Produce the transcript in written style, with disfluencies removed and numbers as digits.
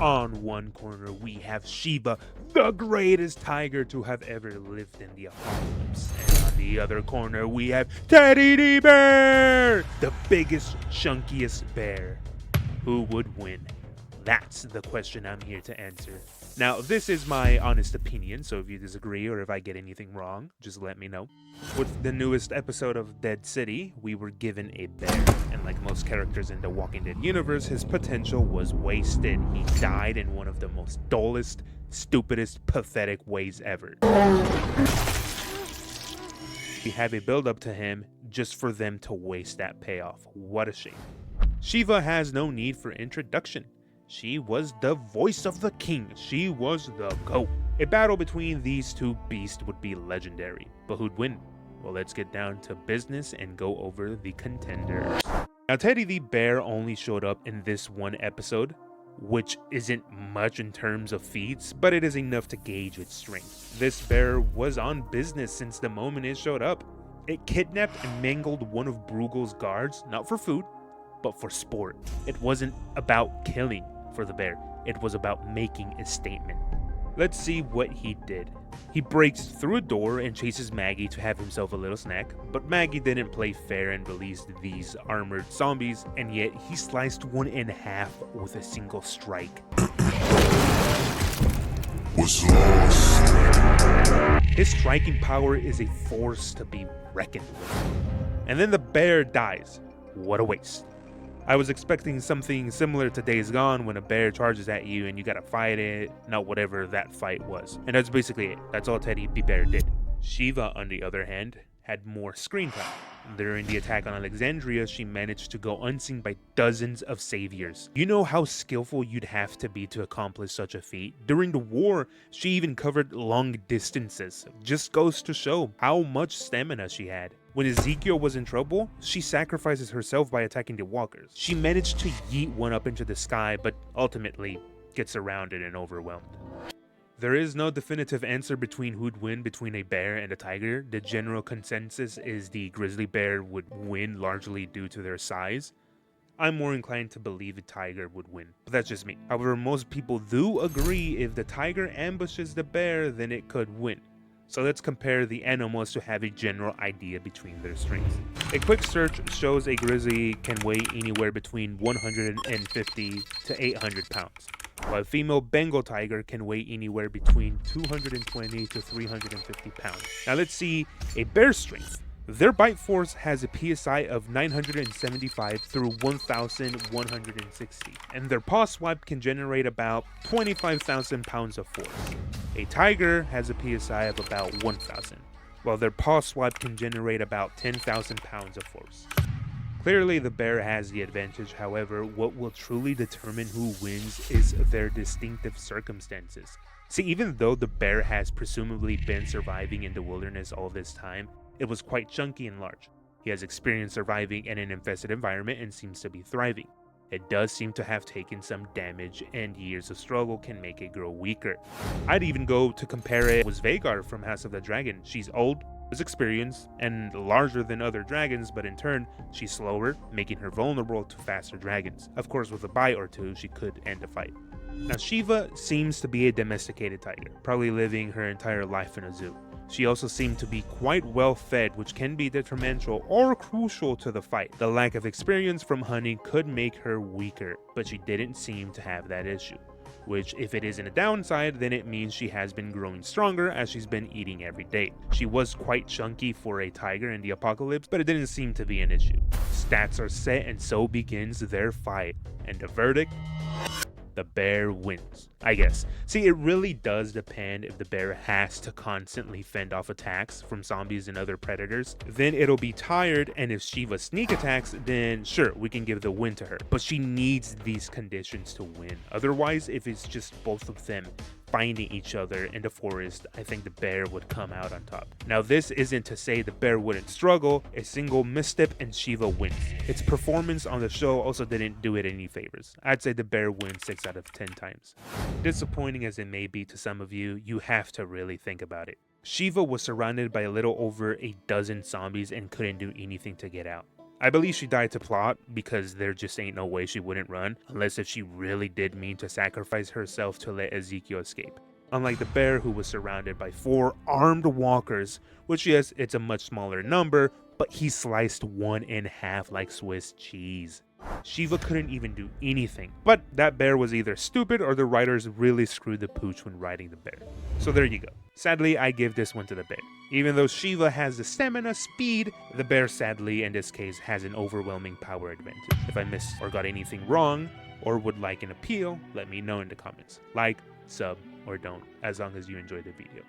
On one corner, we have Shiva, the greatest tiger to have ever lived in the apocalypse. And on the other corner, we have TWD Bear, the biggest, chunkiest bear. Who would win? That's the question I'm here to answer. Now, this is my honest opinion, so if you disagree or if I get anything wrong, just let me know. With the newest episode of Dead City, we were given a bear, and like most characters in the Walking Dead universe, his potential was wasted. He died in one of the most dullest, stupidest, pathetic ways ever. We have a build-up to him just for them to waste that payoff. What a shame. Shiva has no need for introduction. She was the voice of the king. She was the GOAT. A battle between these two beasts would be legendary. But who'd win? Well, let's get down to business and go over the contenders. Now, Teddy the Bear only showed up in this one episode, which isn't much in terms of feats, but it is enough to gauge its strength. This bear was on business since the moment it showed up. It kidnapped and mangled one of Bruegel's guards, not for food, but for sport. It wasn't about killing for the bear, it was about making a statement. Let's see what he did. He breaks through a door and chases Maggie to have himself a little snack, but Maggie didn't play fair and released these armored zombies, and yet he sliced one in half with a single strike. Was lost. His striking power is a force to be reckoned with. And then the bear dies. What a waste. I was expecting something similar to Days Gone when a bear charges at you and you gotta fight it, not whatever that fight was. And that's basically it. That's all Teddy the Bear did. Shiva, on the other hand, had more screen time. During the attack on Alexandria, she managed to go unseen by dozens of saviors. You know how skillful you'd have to be to accomplish such a feat? During the war, she even covered long distances. Just goes to show how much stamina she had. When Ezekiel was in trouble, she sacrifices herself by attacking the walkers. She managed to yeet one up into the sky, but ultimately gets surrounded and overwhelmed. There is no definitive answer between who'd win between a bear and a tiger. The general consensus is the grizzly bear would win largely due to their size. I'm more inclined to believe a tiger would win, but that's just me. However, most people do agree if the tiger ambushes the bear, then it could win. So let's compare the animals to have a general idea between their strengths. A quick search shows a grizzly can weigh anywhere between 150 to 800 pounds, while a female Bengal tiger can weigh anywhere between 220 to 350 pounds. Now let's see a bear's strength. Their bite force has a PSI of 975 through 1,160, and their paw swipe can generate about 25,000 pounds of force. A tiger has a PSI of about 1,000, while their paw swipe can generate about 10,000 pounds of force. Clearly, the bear has the advantage. However, what will truly determine who wins is their distinctive circumstances. See, even though the bear has presumably been surviving in the wilderness all this time, it was quite chunky and large. He has experience surviving in an infested environment and seems to be thriving. It does seem to have taken some damage, and years of struggle can make it grow weaker. I'd even go to compare it with Vhagar from House of the Dragon. She's old, is experienced, and larger than other dragons, but in turn, she's slower, making her vulnerable to faster dragons. Of course, with a bite or two, she could end a fight. Now, Shiva seems to be a domesticated tiger, probably living her entire life in a zoo. She also seemed to be quite well fed, which can be detrimental or crucial to the fight. The lack of experience from hunting could make her weaker, but she didn't seem to have that issue. Which, if it isn't a downside, then it means she has been growing stronger as she's been eating every day. She was quite chunky for a tiger in the apocalypse, but it didn't seem to be an issue. Stats are set, and so begins their fight. And the verdict? The bear wins, I guess. See, it really does depend. If the bear has to constantly fend off attacks from zombies and other predators, then it'll be tired, and if Shiva sneak attacks, then sure, we can give the win to her. But she needs these conditions to win. Otherwise, if it's just both of them finding each other in the forest, I think the bear would come out on top. Now, this isn't to say the bear wouldn't struggle. A single misstep and Shiva wins. Its performance on the show also didn't do it any favors. I'd say the bear wins 6 out of 10 times. Disappointing as it may be to some of you, you have to really think about it. Shiva was surrounded by a little over a dozen zombies and couldn't do anything to get out. I believe she died to plot because there just ain't no way she wouldn't run unless if she really did mean to sacrifice herself to let Ezekiel escape. Unlike the bear, who was surrounded by 4 armed walkers, which yes, it's a much smaller number, but he sliced one in half like Swiss cheese. Shiva couldn't even do anything, but that bear was either stupid or the writers really screwed the pooch when writing the bear. So there you go. Sadly, I give this one to the bear. Even though Shiva has the stamina, speed, the bear sadly in this case has an overwhelming power advantage. If I missed or got anything wrong, or would like an appeal, let me know in the comments. Like, sub, or don't, as long as you enjoy the video.